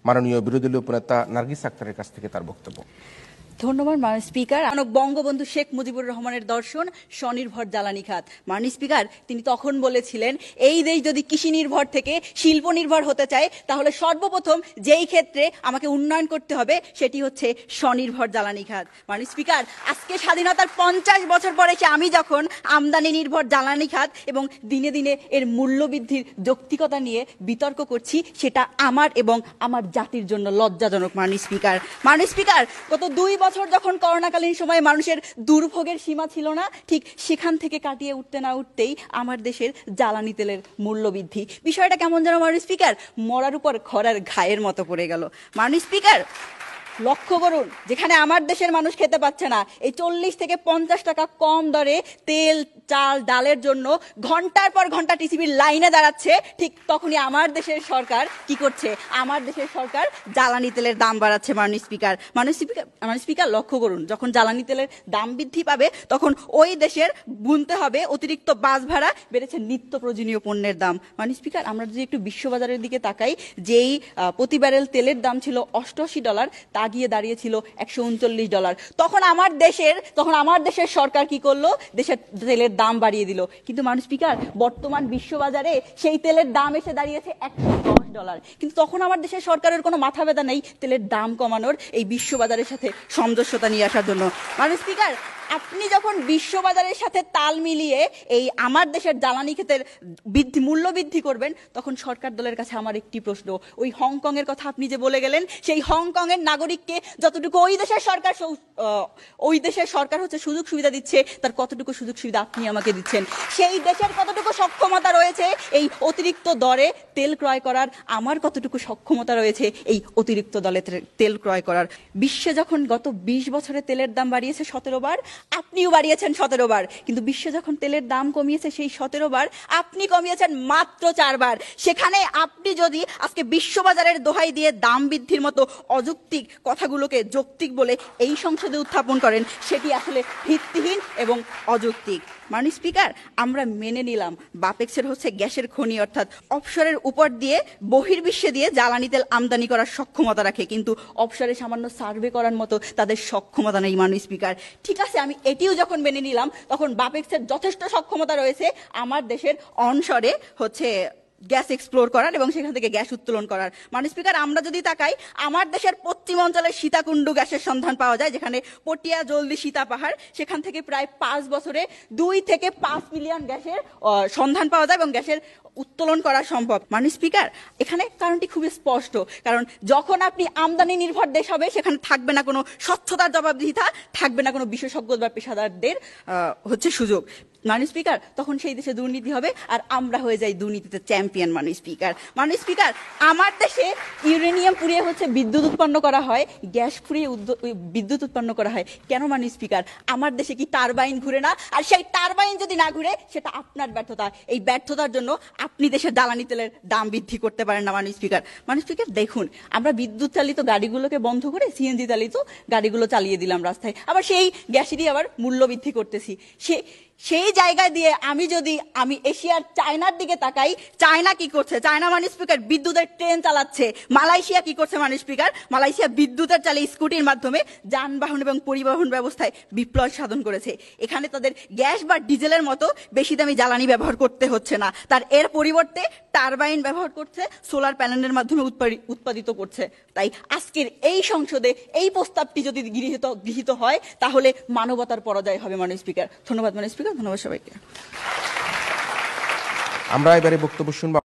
মাননীয় বিরোধী দলীয় উপনেতা নার্গিস আক্তারের কাছ থেকে তার বক্তব্য। ধন্যবাদ মাননীয় স্পিকার। বঙ্গবন্ধু শেখ মুজিবুর রহমানের দর্শন স্বনির্ভর জ্বালানি খাত। মাননীয় স্পিকার, তিনি তখন বলেছিলেন এই দেশ যদি কৃষি নির্ভর থেকে শিল্প নির্ভর হতে চায় তাহলে সর্বপ্রথম যেই ক্ষেত্রে আমাকে উন্নয়ন করতে হবে সেটি হচ্ছে স্বনির্ভর জ্বালানি খাত। মাননীয় স্পিকার, আজকে স্বাধীনতার 50 বছর পরে এসে আমি যখন আমদানি নির্ভর জ্বালানি খাত এবং দিনে দিনে এর মূল্যবৃদ্ধির যৌক্তিকতা নিয়ে বিতর্ক করছি, সেটা আমার এবং আমার জাতির জন্য লজ্জাজনক। মাননীয় স্পিকার, গত 2 বছর যখন করোনাকালীন সময়ে মানুষের দুর্ভোগের সীমা ছিল না, ঠিক সেখান থেকে কাটিয়ে উঠতে না উঠতেই আমার দেশের জ্বালানি তেলের মূল্য বৃদ্ধি। বিষয়টা কেমন যেন মাননীয় স্পিকার মরার উপর খরার ঘায়ের মতো পড়ে গেল। মাননীয় স্পিকার, লক্ষ্য করুন, যেখানে আমার দেশের মানুষ খেতে পাচ্ছে না, এই 40 থেকে 50 টাকা কম দরে তেল, চাল, ডালের জন্য ঘন্টার পর ঘন্টা টিসিবির লাইনে দাঁড়াচ্ছে, ঠিক তখনই আমার দেশের সরকার কি করছে? আমার দেশের সরকার জ্বালানি তেলের দাম বাড়াচ্ছে। মাননীয় স্পিকার, লক্ষ্য করুন, যখন জ্বালানি তেলের দাম বৃদ্ধি পাবে তখন ওই দেশের গুনতে হবে অতিরিক্ত বাস ভাড়া, বেড়েছে নিত্য প্রয়োজনীয় পণ্যের দাম। মাননীয় স্পিকার, আমরা যদি একটু বিশ্ববাজারের দিকে তাকাই, যেই প্রতি ব্যারেল তেলের দাম ছিল $88, তা গিয়ে দাঁড়িয়েছিল $139। তখন আমার দেশের সরকার কি করলো? দেশের তেলের দাম বাড়িয়ে দিল। কিন্তু মাননীয় স্পিকার, বর্তমান বিশ্ববাজারে সেই তেলের দাম এসে দাঁড়িয়েছে $110। কিন্তু তখন আমার দেশের সরকারের কোনো মাথা ব্যথা নেই তেলের দাম কমানোর, এই বিশ্ববাজারের সাথে সামঞ্জস্যতা নিয়ে আসার জন্য। মাননীয় স্পিকার, আপনি যখন বিশ্ববাজারের সাথে তাল মিলিয়ে এই আমার দেশের জ্বালানি ক্ষেতের মূল্য বৃদ্ধি করবেন, তখন সরকার দলের কাছে আমার একটি প্রশ্ন, ওই হংকং এর কথা আপনি যে বলে গেলেন, সেই হংকং এর নাগরিককে যতটুকু ওই দেশের সরকার হচ্ছে সুযোগ সুবিধা দিচ্ছে, তার কতটুকু সুযোগ সুবিধা আপনি আমাকে দিচ্ছেন? সেই দেশের কতটুকু সক্ষমতা রয়েছে এই অতিরিক্ত দরে তেল ক্রয় করার? আমার কতটুকু সক্ষমতা রয়েছে এই অতিরিক্ত দরে তেল ক্রয় করার? বিশ্বে যখন গত 20 বছরে তেলের দাম বাড়িয়েছে 17 বার, আপনিও বাড়িয়েছেন 17 বার, কিন্তু বিশ্বে যখন তেলের দাম কমিয়েছে সেই 17 বার, আপনি কমিয়েছেন মাত্র 4 বার। সেখানে আপনি যদি আজকে বিশ্ববাজারের দোহাই দিয়ে দাম বৃদ্ধির মতো অযৌক্তিক কথাগুলোকে যৌক্তিক বলে এই সংসদে উত্থাপন করেন, সেটি আসলে ভিত্তিহীন এবং অযৌক্তিক। মাননীয় স্পিকার, আমরা মেনে নিলাম বাপেক্সের হচ্ছে গ্যাসের খনি অর্থাৎ অফশোরের উপর দিয়ে বহির্বিশ্বে দিয়ে জ্বালানি তেল আমদানি করার সক্ষমতা রাখে, কিন্তু অফশোরে সামান্য সার্ভে করার মতো তাদের সক্ষমতা নেই। মাননীয় স্পিকার, ঠিক আছে, আমি এটিও যখন মেনে নিলাম, তখন বাপেক্সের যথেষ্ট সক্ষমতা রয়েছে আমার দেশের অনশরে হচ্ছে গ্যাস এক্সপ্লোর করার এবং সেখান থেকে গ্যাস উত্তোলন করার। মাননীয় স্পিকার, আমরা যদি তাকাই, আমার দেশের পশ্চিম অঞ্চলের সীতাকুণ্ডু গ্যাসের সন্ধান পাওয়া যায়, যেখানে পটিয়া জলদি সীতা পাহাড়, সেখান থেকে প্রায় 5 বছরে 2 থেকে 5 মিলিয়ন গ্যাসের সন্ধান পাওয়া যায় এবং গ্যাসের উত্তোলন করা সম্ভব। মাননীয় স্পিকার, এখানে কারণটি খুবই স্পষ্ট, কারণ যখন আপনি আমদানি নির্ভর দেশ হবে, সেখানে থাকবে না কোনো স্বচ্ছতার জবাবদিহিতা, থাকবে না কোনো বিশেষজ্ঞ বা পেশাদারদের হচ্ছে সুযোগ। মাননীয় স্পিকার, তখন সেই দেশে দুর্নীতি হবে আর আমরা হয়ে যাই দুর্নীতিতে চ্যাম্পিয়ন। মাননীয় স্পিকার, আমার দেশে ইউরেনিয়াম পুড়িয়ে হচ্ছে বিদ্যুৎ উৎপন্ন করা হয়, গ্যাস পুড়িয়ে বিদ্যুৎ উৎপন্ন করা হয়। কেন মাননীয় স্পিকার? আমার দেশে কি টারবাইন ঘুরে না? আর সেই টারবাইন যদি না ঘুরে, সেটা আপনার ব্যর্থতা। এই ব্যর্থতার জন্য আপনি দেশের জ্বালানি তেলের দাম বৃদ্ধি করতে পারেন না। মাননীয় স্পিকার, দেখুন, আমরা বিদ্যুৎ চালিত গাড়িগুলোকে বন্ধ করে সিএনজি চালিত গাড়িগুলো চালিয়ে দিলাম রাস্তায়, আবার সেই গ্যাসেরই আবার মূল্য বৃদ্ধি করতেছি। সেই জায়গায় দিয়ে আমি এশিয়ার চায়নার দিকে তাকাই, চায়না কি করছে? চায়না মাননীয় স্পিকার বিদ্যুতের ট্রেন চালাচ্ছে। মালয়েশিয়া কি করছে মাননীয় স্পিকার? মালয়েশিয়া বিদ্যুতের চালে স্কুটির মাধ্যমে যানবাহন এবং পরিবহন ব্যবস্থায় বিপ্লব সাধন করেছে। এখানে তাদের গ্যাস বা ডিজেলের মতো বেশি দামি জ্বালানি ব্যবহার করতে হচ্ছে না, এর পরিবর্তে টারবাইন ব্যবহার করছে, সোলার প্যানেলের মাধ্যমে উৎপাদিত করছে। তাই আজকের এই সংসদে এই প্রস্তাবটি যদি গৃহীত হয়, তাহলে মানবতার পরাজয় হবে। মাননীয় স্পিকার, ধন্যবাদ। মাননীয় স্পিকার, ধন্যবাদ সবাইকে। আমরা এবারে বক্তব্য শুনবো।